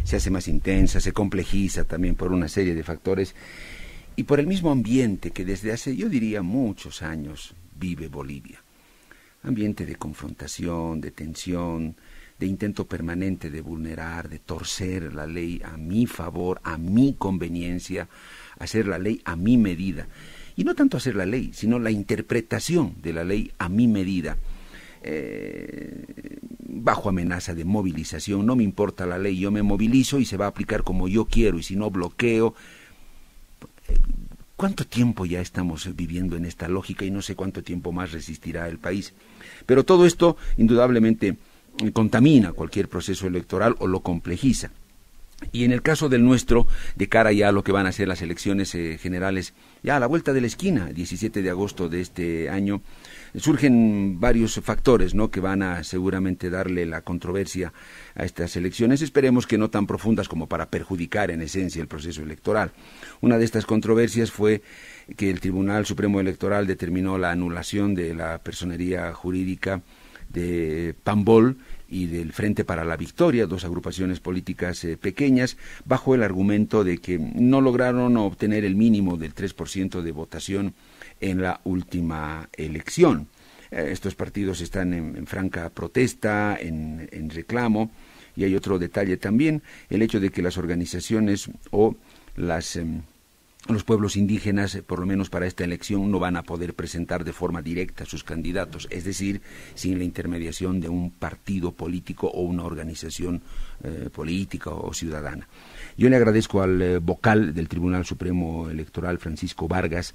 se hace más intensa, se complejiza también por una serie de factores y por el mismo ambiente que desde hace, yo diría, muchos años vive Bolivia. Ambiente de confrontación, de tensión, de intento permanente de vulnerar, de torcer la ley a mi favor, a mi conveniencia, hacer la ley a mi medida. Y no tanto hacer la ley, sino la interpretación de la ley a mi medida, bajo amenaza de movilización. No me importa la ley, yo me movilizo y se va a aplicar como yo quiero, y si no bloqueo. ¿Cuánto tiempo ya estamos viviendo en esta lógica y no sé cuánto tiempo más resistirá el país? Pero todo esto indudablemente contamina cualquier proceso electoral o lo complejiza. Y en el caso del nuestro, de cara ya a lo que van a ser las elecciones generales, ya a la vuelta de la esquina, 17 de agosto de este año, surgen varios factores, ¿no?, que van a seguramente darle la controversia a estas elecciones. Esperemos que no tan profundas como para perjudicar en esencia el proceso electoral. Una de estas controversias fue que el Tribunal Supremo Electoral determinó la anulación de la personería jurídica de Pambol y del Frente para la Victoria, dos agrupaciones políticas pequeñas, bajo el argumento de que no lograron obtener el mínimo del 3% de votación en la última elección. Estos partidos están en franca protesta, en reclamo, y hay otro detalle también, el hecho de que las organizaciones o los pueblos indígenas, por lo menos para esta elección, no van a poder presentar de forma directa sus candidatos, es decir, sin la intermediación de un partido político o una organización política o ciudadana. Yo le agradezco al vocal del Tribunal Supremo Electoral, Francisco Vargas,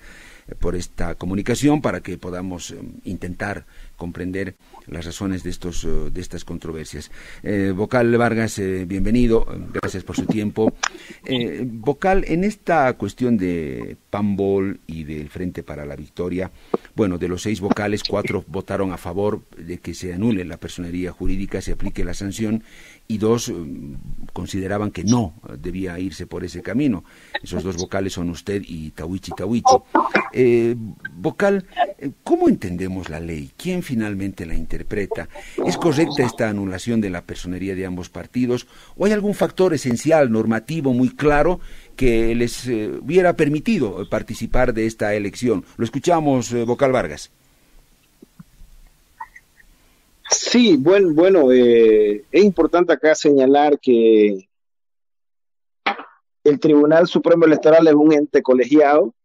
por esta comunicación para que podamos intentar comprender las razones de estas controversias. Vocal Vargas, bienvenido, gracias por su tiempo. Vocal, en esta cuestión de Pambol y del Frente para la Victoria, bueno, de los 6 vocales, 4 votaron a favor de que se anule la personería jurídica, se aplique la sanción, y 2 consideraban que no debía irse por ese camino. Esos 2 vocales son usted y Tawichi. Vocal, ¿cómo entendemos la ley? ¿Quién finalmente la interpreta? ¿Es correcta esta anulación de la personería de ambos partidos? ¿O hay algún factor esencial, normativo, muy claro, que les hubiera permitido participar de esta elección? Lo escuchamos, vocal Vargas. Sí, bueno, es importante acá señalar que el Tribunal Supremo Electoral es un ente colegiado.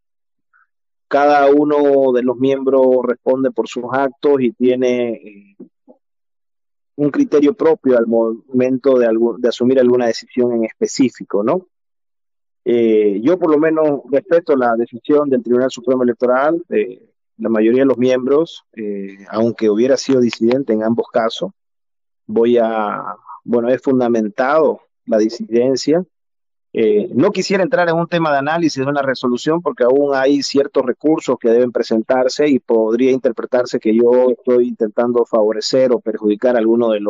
Cada uno de los miembros responde por sus actos y tiene un criterio propio al momento de asumir alguna decisión en específico, ¿no? Yo por lo menos respeto la decisión del Tribunal Supremo Electoral, la mayoría de los miembros, aunque hubiera sido disidente en ambos casos, he fundamentado la disidencia. No quisiera entrar en un tema de análisis de una resolución porque aún hay ciertos recursos que deben presentarse y podría interpretarse que yo estoy intentando favorecer o perjudicar a alguno de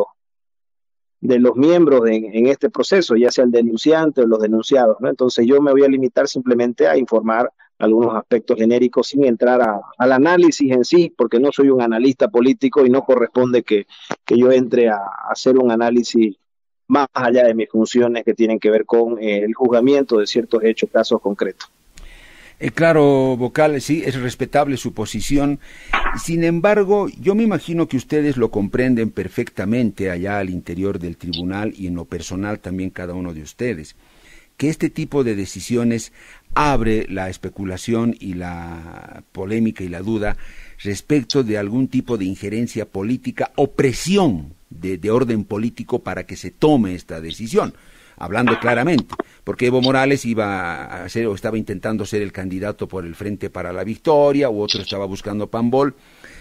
los miembros en este proceso, ya sea el denunciante o los denunciados, ¿no? Entonces yo me voy a limitar simplemente a informar algunos aspectos genéricos sin entrar al análisis en sí, porque no soy un analista político y no corresponde que yo entre a hacer un análisis más allá de mis funciones que tienen que ver con el juzgamiento de ciertos hechos, casos concretos. Claro, vocal, sí, es respetable su posición. Sin embargo, yo me imagino que ustedes lo comprenden perfectamente allá al interior del tribunal y en lo personal también cada uno de ustedes, que este tipo de decisiones abre la especulación y la polémica y la duda respecto de algún tipo de injerencia política o presión de orden político para que se tome esta decisión. Hablando claramente, porque Evo Morales iba a ser o estaba intentando ser el candidato por el Frente para la Victoria, u otro estaba buscando Pambol,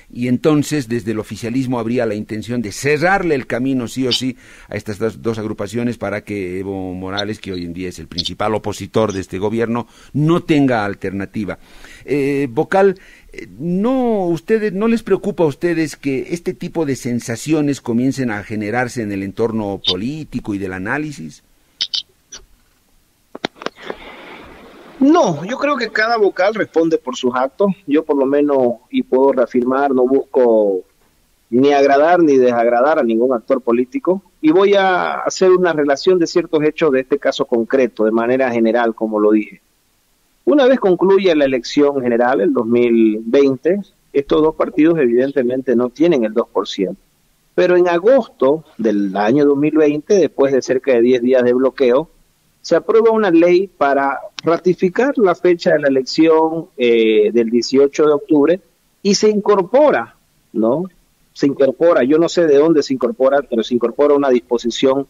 y entonces desde el oficialismo habría la intención de cerrarle el camino sí o sí a estas dos agrupaciones para que Evo Morales, que hoy en día es el principal opositor de este gobierno, no tenga alternativa. Vocal, ¿no les preocupa a ustedes que este tipo de sensaciones comiencen a generarse en el entorno político y del análisis? No, yo creo que cada vocal responde por sus actos. Yo por lo menos, y puedo reafirmar, no busco ni agradar ni desagradar a ningún actor político, y voy a hacer una relación de ciertos hechos de este caso concreto, de manera general, como lo dije. Una vez concluye la elección general, el 2020, estos dos partidos evidentemente no tienen el 2%. Pero en agosto del año 2020, después de cerca de 10 días de bloqueo, se aprueba una ley para ratificar la fecha de la elección del 18 de octubre y se incorpora, ¿no? Se incorpora, yo no sé de dónde se incorpora, pero se incorpora una disposición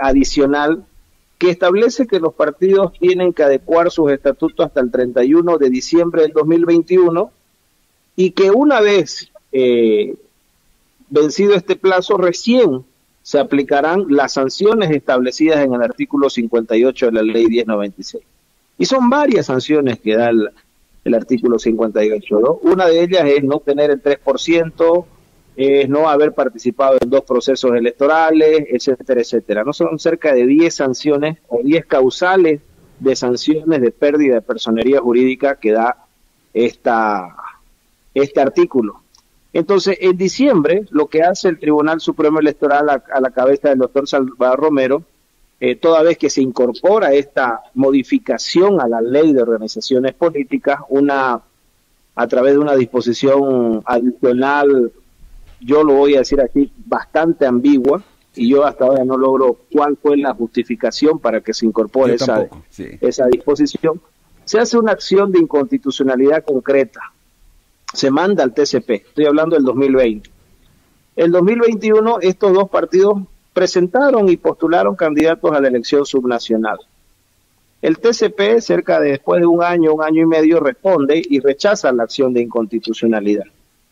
adicional que establece que los partidos tienen que adecuar sus estatutos hasta el 31 de diciembre del 2021 y que una vez vencido este plazo recién se aplicarán las sanciones establecidas en el artículo 58 de la ley 1096. Y son varias sanciones que da el artículo 58, ¿no? Una de ellas es no tener el 3%, es no haber participado en 2 procesos electorales, etcétera, etcétera. No son cerca de 10 sanciones o 10 causales de sanciones de pérdida de personería jurídica que da este artículo. Entonces, en diciembre, lo que hace el Tribunal Supremo Electoral a la cabeza del doctor Salvador Romero, toda vez que se incorpora esta modificación a la ley de organizaciones políticas, a través de una disposición adicional, yo lo voy a decir aquí, bastante ambigua, y yo hasta ahora no logro cuál fue la justificación para que se incorpore esa disposición, se hace una acción de inconstitucionalidad concreta. Se manda al TCP, estoy hablando del 2020. El 2021 estos dos partidos presentaron y postularon candidatos a la elección subnacional. El TCP, después de un año y medio, responde y rechaza la acción de inconstitucionalidad,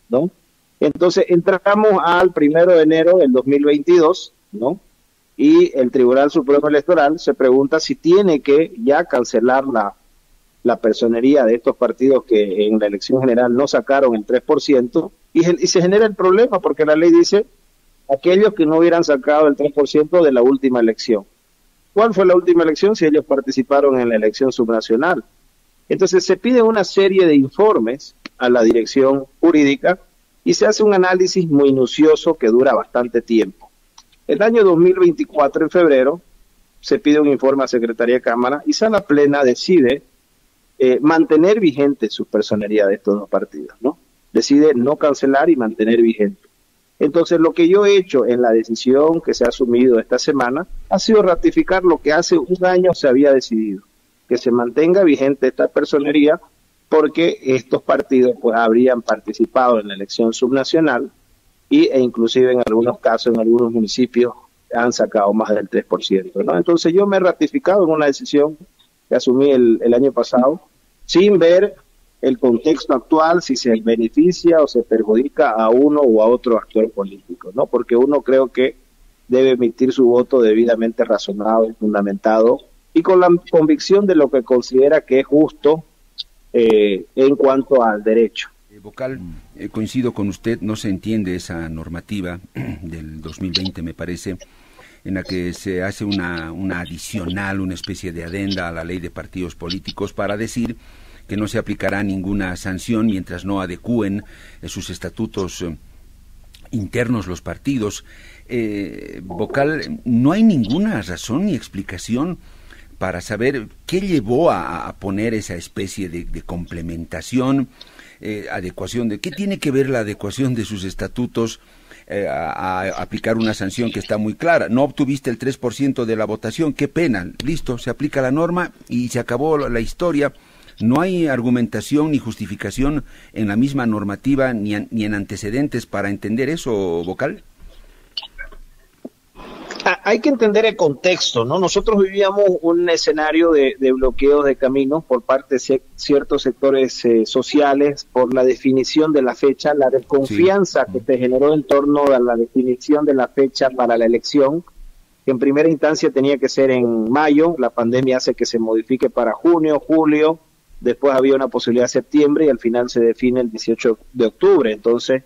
¿no? Entonces entramos al 1 de enero del 2022, ¿no? Y el Tribunal Supremo Electoral se pregunta si tiene que ya cancelar la personería de estos partidos que en la elección general no sacaron el 3%, y se genera el problema porque la ley dice aquellos que no hubieran sacado el 3% de la última elección. ¿Cuál fue la última elección? Si ellos participaron en la elección subnacional. Entonces se pide una serie de informes a la dirección jurídica y se hace un análisis minucioso que dura bastante tiempo. El año 2024, en febrero, se pide un informe a Secretaría de Cámara y Sala Plena decide mantener vigente su personería de estos dos partidos, ¿no? Decide no cancelar y mantener vigente. Entonces, lo que yo he hecho en la decisión que se ha asumido esta semana ha sido ratificar lo que hace un año se había decidido, que se mantenga vigente esta personería porque estos partidos pues habrían participado en la elección subnacional e inclusive en algunos casos, en algunos municipios, han sacado más del 3%, ¿no? Entonces, yo me he ratificado en una decisión que asumí el año pasado, sin ver el contexto actual, si se beneficia o se perjudica a uno o a otro actor político, ¿no? Porque uno creo que debe emitir su voto debidamente razonado y fundamentado y con la convicción de lo que considera que es justo en cuanto al derecho. Vocal, coincido con usted, no se entiende esa normativa del 2020, me parece, en la que se hace una adicional, una especie de adenda a la ley de partidos políticos para decir que no se aplicará ninguna sanción mientras no adecúen sus estatutos internos los partidos. Vocal, no hay ninguna razón ni explicación para saber qué llevó a poner esa especie de complementación, adecuación de qué tiene que ver la adecuación de sus estatutos a aplicar una sanción que está muy clara. No obtuviste el 3% de la votación, qué pena, listo, se aplica la norma y se acabó la historia. No hay argumentación ni justificación en la misma normativa ni en antecedentes para entender eso, Vocal. Hay que entender el contexto, ¿no? Nosotros vivíamos un escenario de bloqueos de caminos por parte de ciertos sectores sociales por la definición de la fecha, la desconfianza que se generó en torno a la definición de la fecha para la elección, que en primera instancia tenía que ser en mayo, la pandemia hace que se modifique para junio, julio, después había una posibilidad de septiembre y al final se define el 18 de octubre, entonces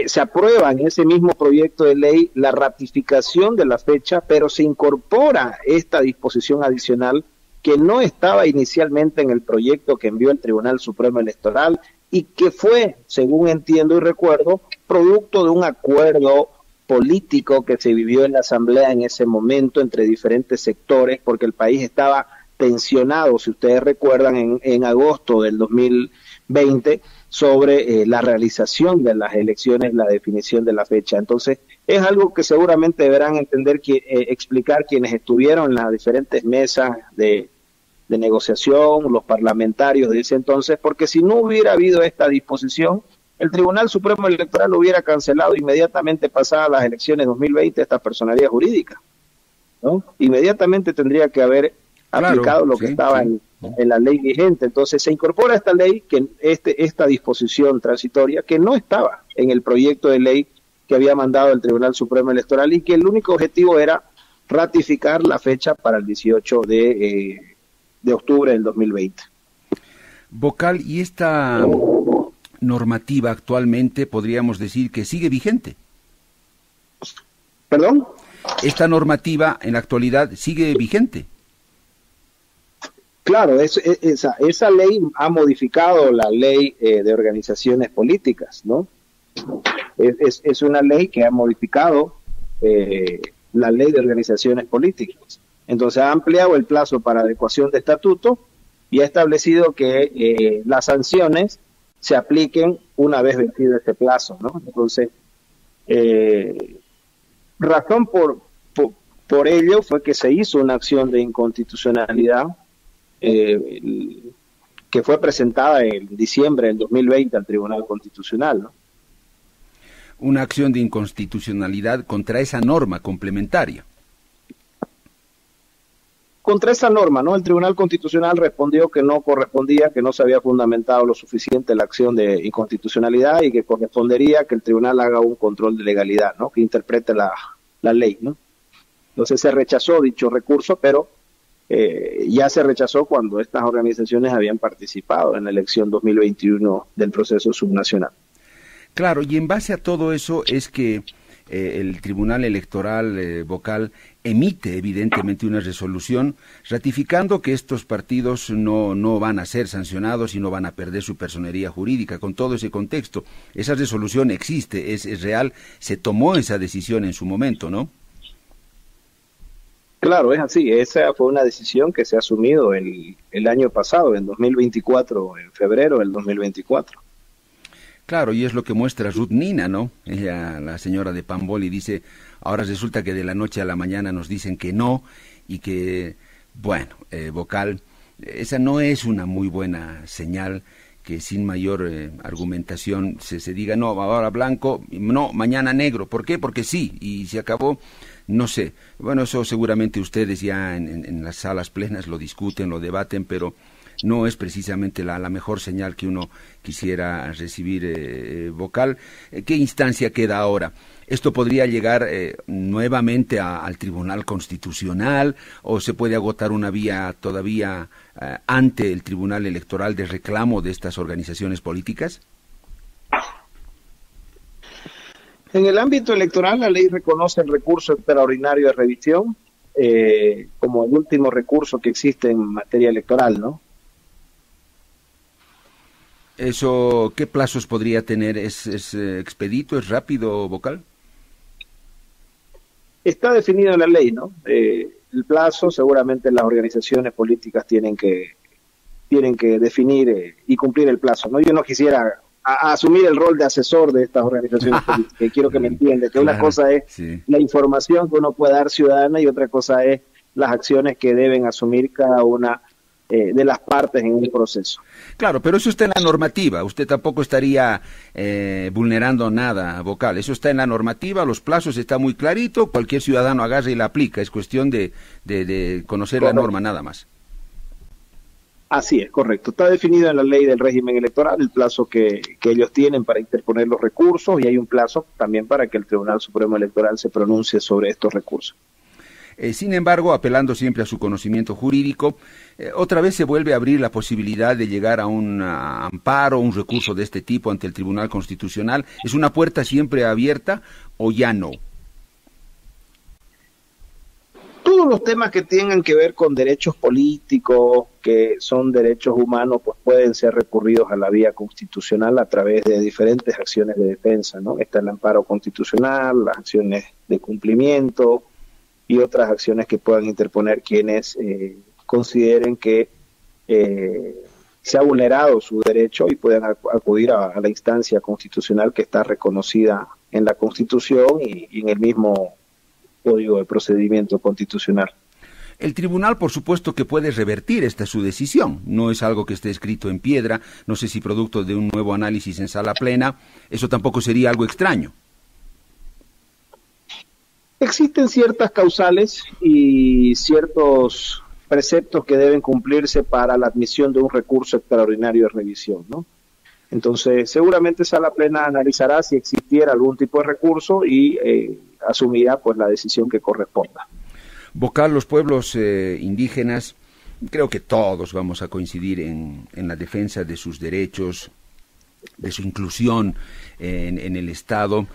se aprueba en ese mismo proyecto de ley la ratificación de la fecha, pero se incorpora esta disposición adicional que no estaba inicialmente en el proyecto que envió el Tribunal Supremo Electoral y que fue, según entiendo y recuerdo, producto de un acuerdo político que se vivió en la Asamblea en ese momento entre diferentes sectores, porque el país estaba tensionado, si ustedes recuerdan, en agosto del 2020, sobre la realización de las elecciones, la definición de la fecha. Entonces, es algo que seguramente deberán entender, explicar quienes estuvieron en las diferentes mesas de negociación, los parlamentarios de ese entonces, porque si no hubiera habido esta disposición, el Tribunal Supremo Electoral hubiera cancelado inmediatamente pasadas las elecciones 2020 esta personalidad jurídica, ¿no? Inmediatamente tendría que haber aplicado lo que estaba en la ley vigente. Entonces se incorpora esta ley, esta disposición transitoria que no estaba en el proyecto de ley que había mandado el Tribunal Supremo Electoral y que el único objetivo era ratificar la fecha para el 18 de octubre del 2020. Vocal, ¿y esta normativa actualmente podríamos decir que sigue vigente? ¿Perdón? ¿Esta normativa en la actualidad sigue vigente? Claro, esa ley ha modificado la ley de organizaciones políticas, ¿no? Es una ley que ha modificado la ley de organizaciones políticas. Entonces ha ampliado el plazo para adecuación de estatuto y ha establecido que las sanciones se apliquen una vez vencido este plazo, ¿no? Entonces, razón por ello fue que se hizo una acción de inconstitucionalidad que fue presentada en diciembre del 2020 al Tribunal Constitucional, ¿no? Una acción de inconstitucionalidad contra esa norma complementaria. Contra esa norma, ¿no? El Tribunal Constitucional respondió que no correspondía, que no se había fundamentado lo suficiente la acción de inconstitucionalidad y que correspondería que el tribunal haga un control de legalidad, ¿no? Que interprete la ley, ¿no? Entonces se rechazó dicho recurso, pero ya se rechazó cuando estas organizaciones habían participado en la elección 2021 del proceso subnacional. Claro, y en base a todo eso es que el Tribunal Electoral Vocal emite evidentemente una resolución ratificando que estos partidos no van a ser sancionados y no van a perder su personería jurídica. Con todo ese contexto, esa resolución existe, es real, se tomó esa decisión en su momento, ¿no? Claro, es así. Esa fue una decisión que se ha asumido el año pasado, en 2024, en febrero del 2024. Claro, y es lo que muestra Ruth Nina, ¿no? Ella, la señora de Pamboli, dice, ahora resulta que de la noche a la mañana nos dicen que no, y que, bueno, Vocal, esa no es una muy buena señal, que sin mayor argumentación se diga, no, ahora blanco, no, mañana negro. ¿Por qué? Porque sí, y se acabó, no sé. Bueno, eso seguramente ustedes ya en las salas plenas lo discuten, lo debaten, pero no es precisamente la mejor señal que uno quisiera recibir, Vocal. ¿Qué instancia queda ahora? ¿Esto podría llegar nuevamente al Tribunal Constitucional o se puede agotar una vía todavía ante el Tribunal Electoral de reclamo de estas organizaciones políticas? En el ámbito electoral, la ley reconoce el recurso extraordinario de revisión como el último recurso que existe en materia electoral, ¿no? Eso, ¿qué plazos podría tener? ¿Es expedito, es rápido, Vocal? Está definido en la ley, ¿no? El plazo, seguramente las organizaciones políticas tienen que definir y cumplir el plazo, ¿no? Yo no quisiera asumir el rol de asesor de estas organizaciones políticas, quiero que me entiendan, que una cosa es la información que uno puede dar ciudadana y otra cosa es las acciones que deben asumir cada una de las partes en el proceso. Claro, pero eso está en la normativa, usted tampoco estaría vulnerando nada, Vocal, eso está en la normativa, los plazos está muy clarito, cualquier ciudadano agarra y la aplica, es cuestión de conocer la norma nada más. Así es, correcto, está definido en la ley del régimen electoral el plazo que ellos tienen para interponer los recursos y hay un plazo también para que el Tribunal Supremo Electoral se pronuncie sobre estos recursos. Sin embargo, apelando siempre a su conocimiento jurídico, otra vez se vuelve a abrir la posibilidad de llegar a un amparo, un recurso de este tipo ante el Tribunal Constitucional. ¿Es una puerta siempre abierta o ya no? Todos Todos los temas que tengan que ver con derechos políticos, que son derechos humanos, pues pueden ser recurridos a la vía constitucional a través de diferentes acciones de defensa, ¿no? Está el amparo constitucional, las acciones de cumplimiento y otras acciones que puedan interponer quienes consideren que se ha vulnerado su derecho y puedan acudir a la instancia constitucional que está reconocida en la Constitución y en el mismo Código de Procedimiento Constitucional. El tribunal, por supuesto, que puede revertir esta su decisión. No es algo que esté escrito en piedra. No sé si producto de un nuevo análisis en sala plena. Eso tampoco sería algo extraño. Existen ciertas causales y ciertos preceptos que deben cumplirse para la admisión de un recurso extraordinario de revisión, ¿no? Entonces, seguramente Sala Plena analizará si existiera algún tipo de recurso y asumirá pues la decisión que corresponda. Vocal, los pueblos indígenas, creo que todos vamos a coincidir en la defensa de sus derechos, de su inclusión en el Estado.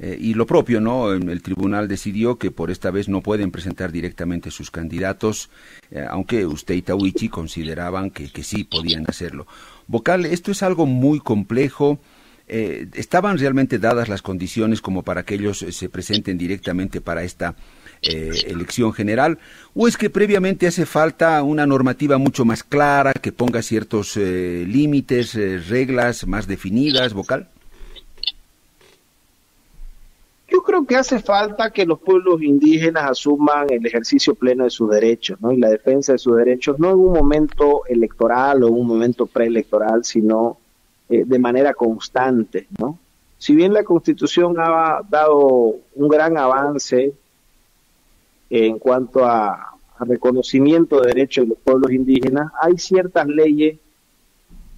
Y lo propio, ¿no? El tribunal decidió que por esta vez no pueden presentar directamente sus candidatos, aunque usted y Tahuichi consideraban que sí podían hacerlo. Vocal, esto es algo muy complejo. ¿Estaban realmente dadas las condiciones como para que ellos se presenten directamente para esta elección general? ¿O es que previamente hace falta una normativa mucho más clara, que ponga ciertos límites, reglas más definidas, Vocal? Yo creo que hace falta que los pueblos indígenas asuman el ejercicio pleno de sus derechos, ¿no? Y la defensa de sus derechos, no en un momento electoral o un momento preelectoral, sino de manera constante, ¿no? Si bien la Constitución ha dado un gran avance en cuanto a reconocimiento de derechos de los pueblos indígenas, hay ciertas leyes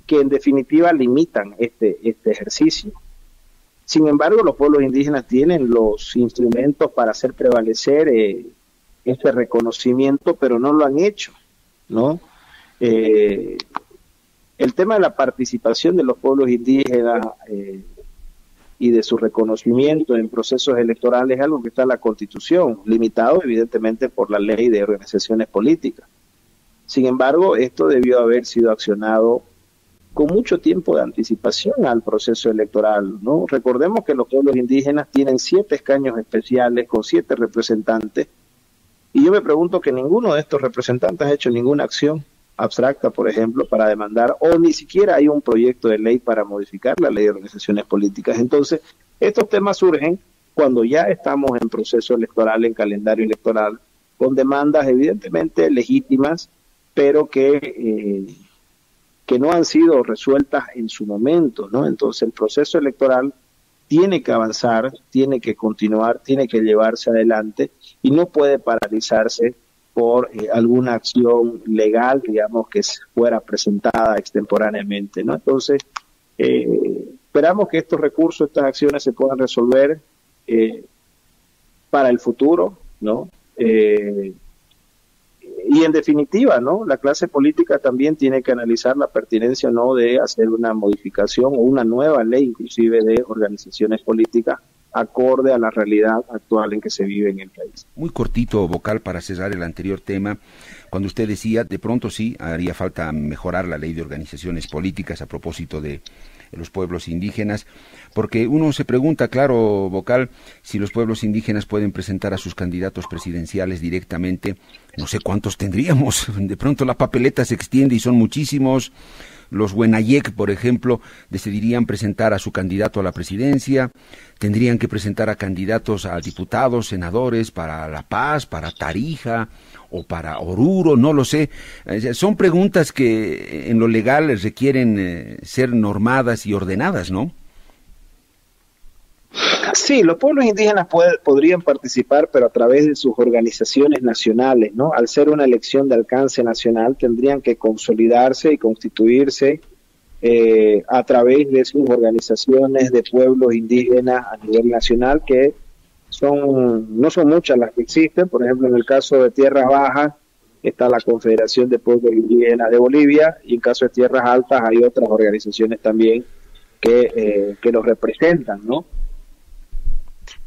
que en definitiva limitan este ejercicio. Sin embargo, los pueblos indígenas tienen los instrumentos para hacer prevalecer este reconocimiento, pero no lo han hecho, ¿no? El tema de la participación de los pueblos indígenas y de su reconocimiento en procesos electorales es algo que está en la Constitución, limitado evidentemente por la ley de organizaciones políticas. Sin embargo, esto debió haber sido accionado con mucho tiempo de anticipación al proceso electoral, ¿no? Recordemos que los pueblos indígenas tienen 7 escaños especiales con 7 representantes, y yo me pregunto que ninguno de estos representantes ha hecho ninguna acción abstracta, por ejemplo, para demandar, o ni siquiera hay un proyecto de ley para modificar la ley de organizaciones políticas. Entonces, estos temas surgen cuando ya estamos en proceso electoral, en calendario electoral, con demandas evidentemente legítimas, pero que no han sido resueltas en su momento, ¿no? Entonces el proceso electoral tiene que avanzar, tiene que continuar, tiene que llevarse adelante y no puede paralizarse por alguna acción legal, digamos, que fuera presentada extemporáneamente, ¿no? Entonces, esperamos que estos recursos, estas acciones se puedan resolver para el futuro, ¿no? Y en definitiva, ¿no? La clase política también tiene que analizar la pertinencia, ¿no?, de hacer una modificación o una nueva ley, inclusive de organizaciones políticas, acorde a la realidad actual en que se vive en el país. Muy cortito, Vocal, para cerrar el anterior tema, cuando usted decía, de pronto sí, haría falta mejorar la ley de organizaciones políticas a propósito de los pueblos indígenas, porque uno se pregunta, claro, Vocal, si los pueblos indígenas pueden presentar a sus candidatos presidenciales directamente, no sé cuántos tendríamos, de pronto la papeleta se extiende y son muchísimos. Los Huenayec, por ejemplo, decidirían presentar a su candidato a la presidencia, tendrían que presentar a candidatos a diputados, senadores para La Paz, para Tarija o para Oruro, no lo sé. Son preguntas que en lo legal requieren ser normadas y ordenadas, ¿no? Sí, los pueblos indígenas podrían participar, pero a través de sus organizaciones nacionales, ¿no? Al ser una elección de alcance nacional, tendrían que consolidarse y constituirse a través de sus organizaciones de pueblos indígenas a nivel nacional, que no son muchas las que existen. Por ejemplo, en el caso de Tierras Bajas está la Confederación de Pueblos Indígenas de Bolivia, y en caso de Tierras Altas hay otras organizaciones también que los representan, ¿no?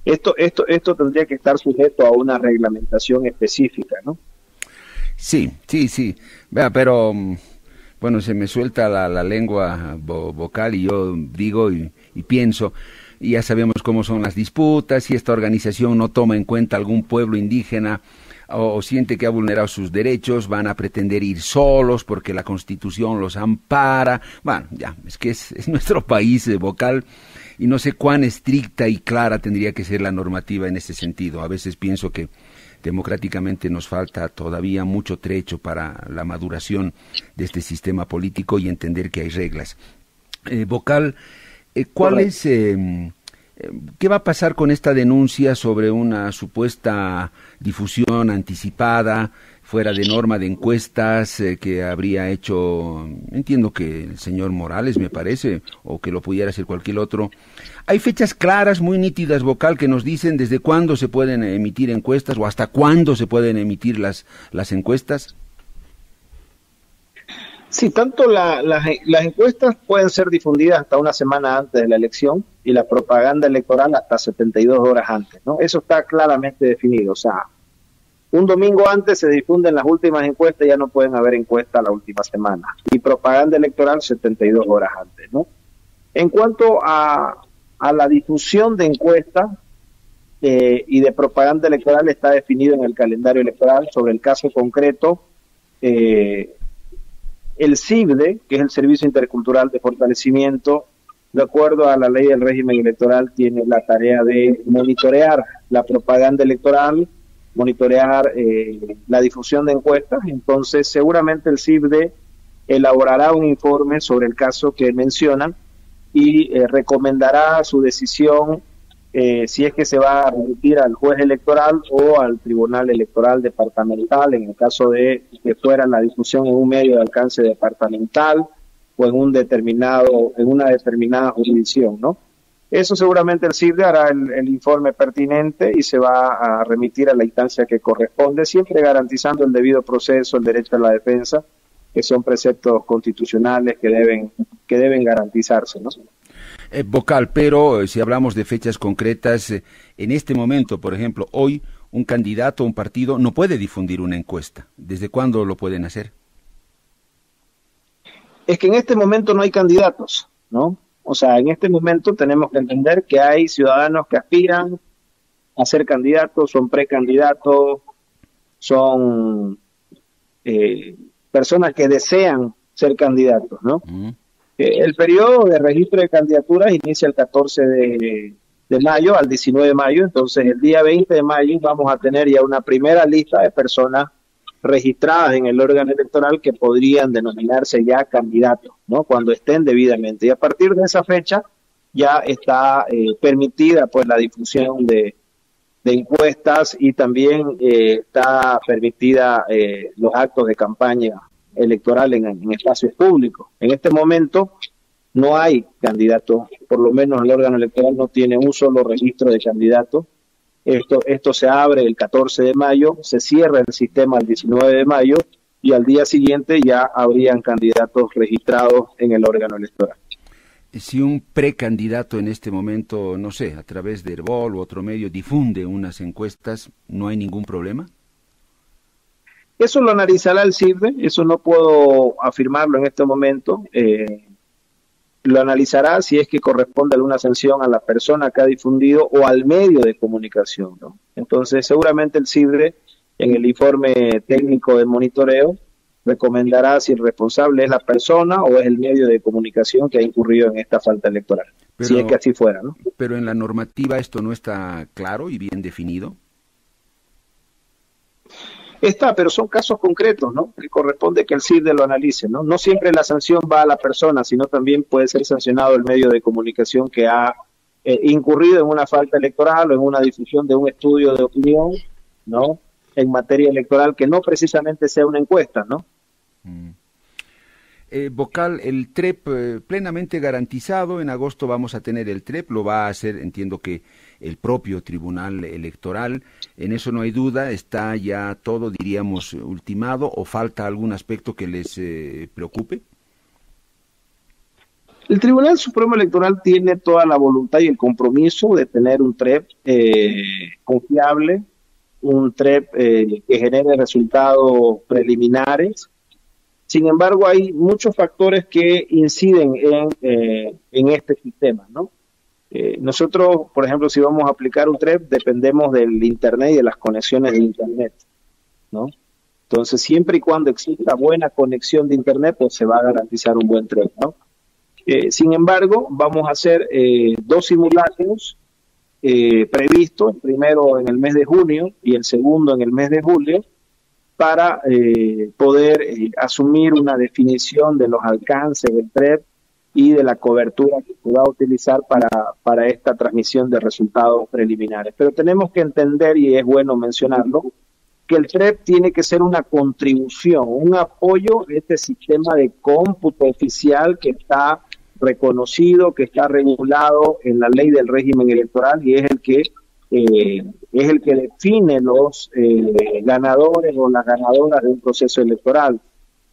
Esto tendría que estar sujeto a una reglamentación específica, ¿no? Sí, sí, sí. Vea, pero bueno, se me suelta la lengua vocal y yo digo y pienso, y ya sabemos cómo son las disputas, si esta organización no toma en cuenta algún pueblo indígena o siente que ha vulnerado sus derechos, van a pretender ir solos porque la Constitución los ampara. Bueno, ya, es que es nuestro país vocal y no sé cuán estricta y clara tendría que ser la normativa en ese sentido. A veces pienso que democráticamente nos falta todavía mucho trecho para la maduración de este sistema político y entender que hay reglas. Vocal, ¿cuál es, qué va a pasar con esta denuncia sobre una supuesta difusión anticipada, fuera de norma de encuestas que habría hecho, entiendo que el señor Morales me parece, o que lo pudiera hacer cualquier otro? Hay fechas claras, muy nítidas, Vocal, que nos dicen desde cuándo se pueden emitir encuestas o hasta cuándo se pueden emitir las encuestas. Sí, tanto las encuestas pueden ser difundidas hasta una semana antes de la elección y la propaganda electoral hasta 72 horas antes, ¿no? Eso está claramente definido. O sea, un domingo antes se difunden las últimas encuestas, ya no pueden haber encuestas la última semana. Y propaganda electoral 72 horas antes, ¿no? En cuanto a la difusión de encuestas y de propaganda electoral, está definido en el calendario electoral. Sobre el caso concreto, el CIBDE, que es el Servicio Intercultural de Fortalecimiento, de acuerdo a la ley del régimen electoral, tiene la tarea de monitorear la propaganda electoral, monitorear la difusión de encuestas. Entonces, seguramente el CIBDE elaborará un informe sobre el caso que mencionan y recomendará su decisión si es que se va a remitir al juez electoral o al Tribunal Electoral Departamental, en el caso de que fuera la difusión en un medio de alcance departamental o en una determinada jurisdicción, ¿no? Eso seguramente el CIBDE hará el informe pertinente y se va a remitir a la instancia que corresponde, siempre garantizando el debido proceso, el derecho a la defensa, que son preceptos constitucionales que deben garantizarse, ¿no? Vocal, pero si hablamos de fechas concretas, en este momento, por ejemplo, hoy un candidato, un partido, no puede difundir una encuesta. ¿Desde cuándo lo pueden hacer? Es que en este momento no hay candidatos, ¿no? O sea, en este momento tenemos que entender que hay ciudadanos que aspiran a ser candidatos, son precandidatos, son personas que desean ser candidatos, ¿no? El periodo de registro de candidaturas inicia el 14 de mayo al 19 de mayo, entonces el día 20 de mayo vamos a tener ya una primera lista de personas registradas en el órgano electoral que podrían denominarse ya candidatos, ¿no? Cuando estén debidamente. Y a partir de esa fecha ya está permitida pues la difusión de encuestas y también está permitida los actos de campaña electoral en espacios públicos. En este momento no hay candidatos, por lo menos el órgano electoral no tiene un solo registro de candidatos. Esto se abre el 14 de mayo, se cierra el sistema el 19 de mayo y al día siguiente ya habrían candidatos registrados en el órgano electoral. Si un precandidato en este momento, no sé, a través de Herbol u otro medio difunde unas encuestas, ¿no hay ningún problema? Eso lo analizará el CIBDE, eso no puedo afirmarlo en este momento. Lo analizará si es que corresponde alguna sanción a la persona que ha difundido o al medio de comunicación, ¿no? Entonces, seguramente el CIBDE, en el informe técnico de monitoreo, recomendará si el responsable es la persona o es el medio de comunicación que ha incurrido en esta falta electoral, si es que así fuera, ¿no? Pero en la normativa esto no está claro y bien definido. Está, pero son casos concretos, ¿no? Que corresponde que el CIBDE lo analice, ¿no? No siempre la sanción va a la persona, sino también puede ser sancionado el medio de comunicación que ha incurrido en una falta electoral o en una difusión de un estudio de opinión, ¿no? En materia electoral que no precisamente sea una encuesta, ¿no? Vocal, el TREP plenamente garantizado, en agosto vamos a tener el TREP, lo va a hacer, entiendo que el propio Tribunal Electoral, en eso no hay duda, está ya todo, diríamos, ultimado, o falta algún aspecto que les preocupe. El Tribunal Supremo Electoral tiene toda la voluntad y el compromiso de tener un TREP confiable, un TREP que genere resultados preliminares. Sin embargo, hay muchos factores que inciden en este sistema, ¿no? Nosotros, por ejemplo, si vamos a aplicar un TREP, dependemos del Internet y de las conexiones de Internet, ¿no? Entonces, siempre y cuando exista buena conexión de Internet, pues se va a garantizar un buen TREP, ¿no? Sin embargo, vamos a hacer dos simulacros previstos, el primero en el mes de junio y el segundo en el mes de julio, para poder asumir una definición de los alcances del TREP y de la cobertura que se va a utilizar para esta transmisión de resultados preliminares. Pero tenemos que entender, y es bueno mencionarlo, que el TREP tiene que ser una contribución, un apoyo a este sistema de cómputo oficial que está reconocido, que está regulado en la ley del régimen electoral y es el que define los ganadores o las ganadoras de un proceso electoral.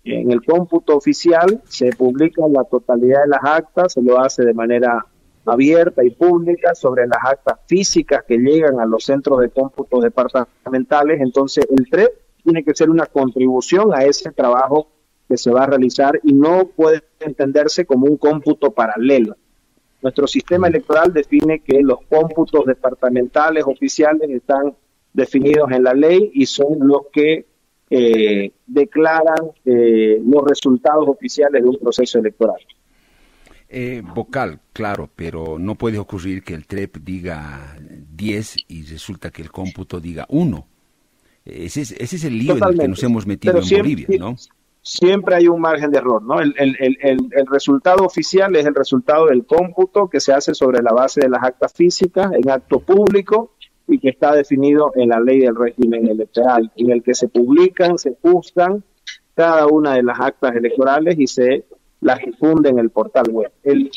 En el cómputo oficial se publica la totalidad de las actas, se lo hace de manera abierta y pública sobre las actas físicas que llegan a los centros de cómputo departamentales. Entonces el TREP tiene que ser una contribución a ese trabajo que se va a realizar y no puede entenderse como un cómputo paralelo. Nuestro sistema electoral define que los cómputos departamentales oficiales están definidos en la ley y son los que declaran los resultados oficiales de un proceso electoral. Vocal, claro, pero no puede ocurrir que el TREP diga 10 y resulta que el cómputo diga 1. Ese es el lío en el que nos hemos metido en Bolivia, ¿no? Siempre hay un margen de error, ¿no? El resultado oficial es el resultado del cómputo que se hace sobre la base de las actas físicas en acto público y que está definido en la ley del régimen electoral, en el que se publican, se juzgan cada una de las actas electorales y se las difunde en el portal web. El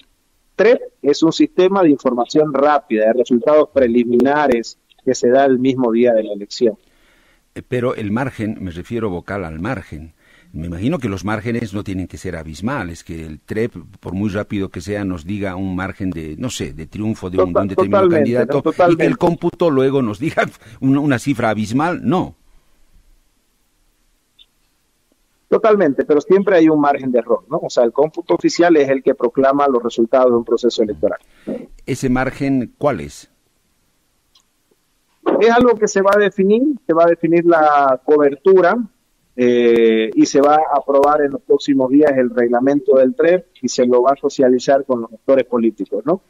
TREP es un sistema de información rápida, de resultados preliminares que se da el mismo día de la elección. Pero el margen, me refiero, Vocal, al margen. Me imagino que los márgenes no tienen que ser abismales, que el TREP, por muy rápido que sea, nos diga un margen de, no sé, de triunfo de un determinado candidato, ¿no? Y que el cómputo luego nos diga una cifra abismal, no. Totalmente, pero siempre hay un margen de error, ¿no? O sea, el cómputo oficial es el que proclama los resultados de un proceso electoral. ¿Ese margen cuál es? Es algo que se va a definir la cobertura, y se va a aprobar en los próximos días el reglamento del TREP y se lo va a socializar con los actores políticos, ¿no?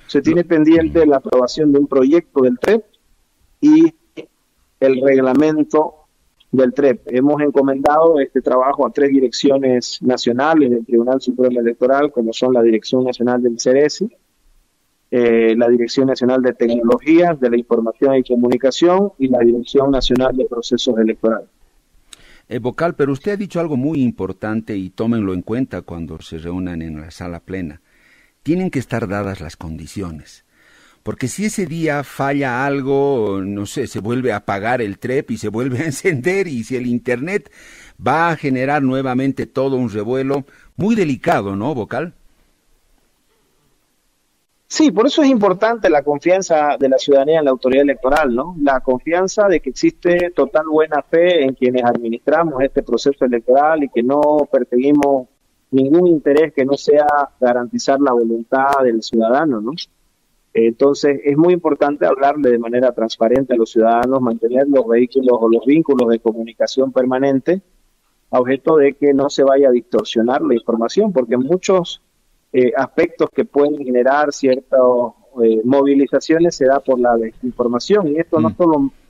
Se tiene pendiente la aprobación de un proyecto del TREP y el reglamento del TREP. Hemos encomendado este trabajo a 3 direcciones nacionales del Tribunal Supremo Electoral, como son la Dirección Nacional del CERESI, la Dirección Nacional de Tecnologías, de la Información y Comunicación y la Dirección Nacional de Procesos Electorales. Vocal, pero usted ha dicho algo muy importante y tómenlo en cuenta cuando se reúnan en la sala plena. Tienen que estar dadas las condiciones. Porque si ese día falla algo, no sé, se vuelve a apagar el TREP y se vuelve a encender, y si el Internet va a generar nuevamente todo un revuelo muy delicado, ¿no, Vocal? Sí, por eso es importante la confianza de la ciudadanía en la autoridad electoral, ¿no? La confianza de que existe total buena fe en quienes administramos este proceso electoral y que no perseguimos ningún interés que no sea garantizar la voluntad del ciudadano, ¿no? Entonces, es muy importante hablarle de manera transparente a los ciudadanos, mantener los vehículos o los vínculos de comunicación permanente a objeto de que no se vaya a distorsionar la información, porque muchos aspectos que pueden generar ciertas movilizaciones se da por la desinformación, y esto no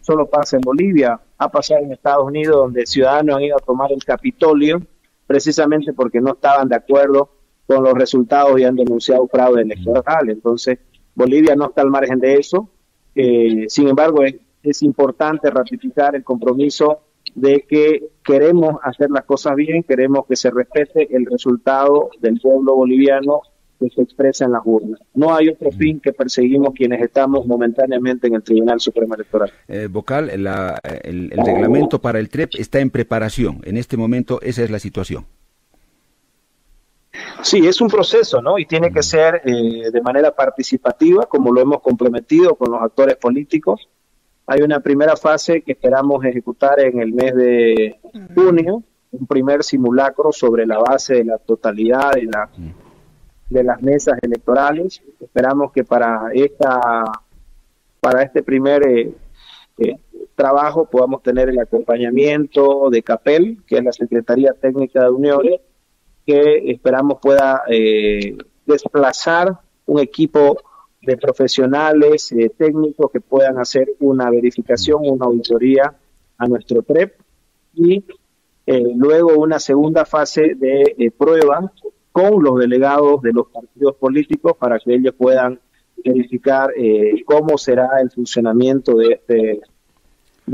solo pasa en Bolivia, ha pasado en Estados Unidos, donde ciudadanos han ido a tomar el Capitolio precisamente porque no estaban de acuerdo con los resultados y han denunciado fraude electoral. Entonces Bolivia no está al margen de eso. Sin embargo, es importante ratificar el compromiso de que queremos hacer las cosas bien, queremos que se respete el resultado del pueblo boliviano que se expresa en las urnas. No hay otro fin que perseguimos quienes estamos momentáneamente en el Tribunal Supremo Electoral. Vocal, el reglamento para el TREP está en preparación. En este momento esa es la situación. Sí, es un proceso, ¿no? Y tiene que ser de manera participativa, como lo hemos comprometido con los actores políticos. Hay una primera fase que esperamos ejecutar en el mes de junio, un primer simulacro sobre la base de la totalidad de las mesas electorales. Esperamos que para este primer trabajo podamos tener el acompañamiento de CAPEL, que es la Secretaría Técnica de Uniones, que esperamos pueda desplazar un equipo de profesionales técnicos que puedan hacer una verificación, una auditoría a nuestro PREP y luego una segunda fase de prueba con los delegados de los partidos políticos para que ellos puedan verificar cómo será el funcionamiento de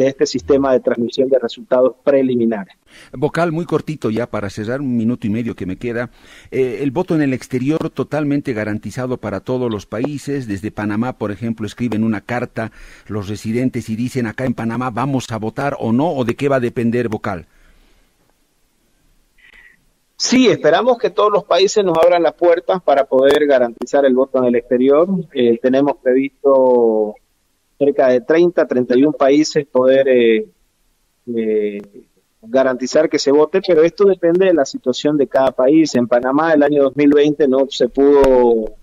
este sistema de transmisión de resultados preliminares. Vocal, muy cortito ya para cerrar, 1 minuto y medio que me queda. El voto en el exterior totalmente garantizado para todos los países. Desde Panamá, por ejemplo, escriben una carta los residentes y dicen acá en Panamá vamos a votar o no, o de qué va a depender, Vocal. Sí, esperamos que todos los países nos abran las puertas para poder garantizar el voto en el exterior. Tenemos previsto cerca de 31 países poder garantizar que se vote, pero esto depende de la situación de cada país. En Panamá el año 2020 no se pudo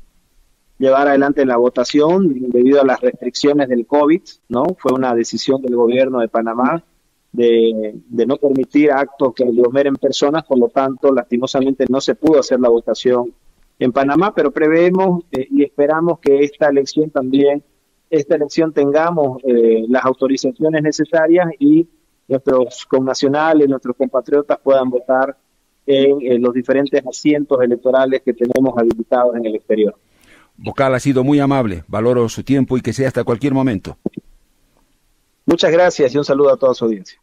llevar adelante la votación debido a las restricciones del COVID, ¿no? Fue una decisión del gobierno de Panamá de no permitir actos que aglomeren personas, por lo tanto, lastimosamente no se pudo hacer la votación en Panamá, pero prevemos y esperamos que esta elección tengamos las autorizaciones necesarias y nuestros connacionales, nuestros compatriotas puedan votar en los diferentes asientos electorales que tenemos habilitados en el exterior. Vocal, ha sido muy amable, valoro su tiempo y que sea hasta cualquier momento. Muchas gracias y un saludo a toda su audiencia.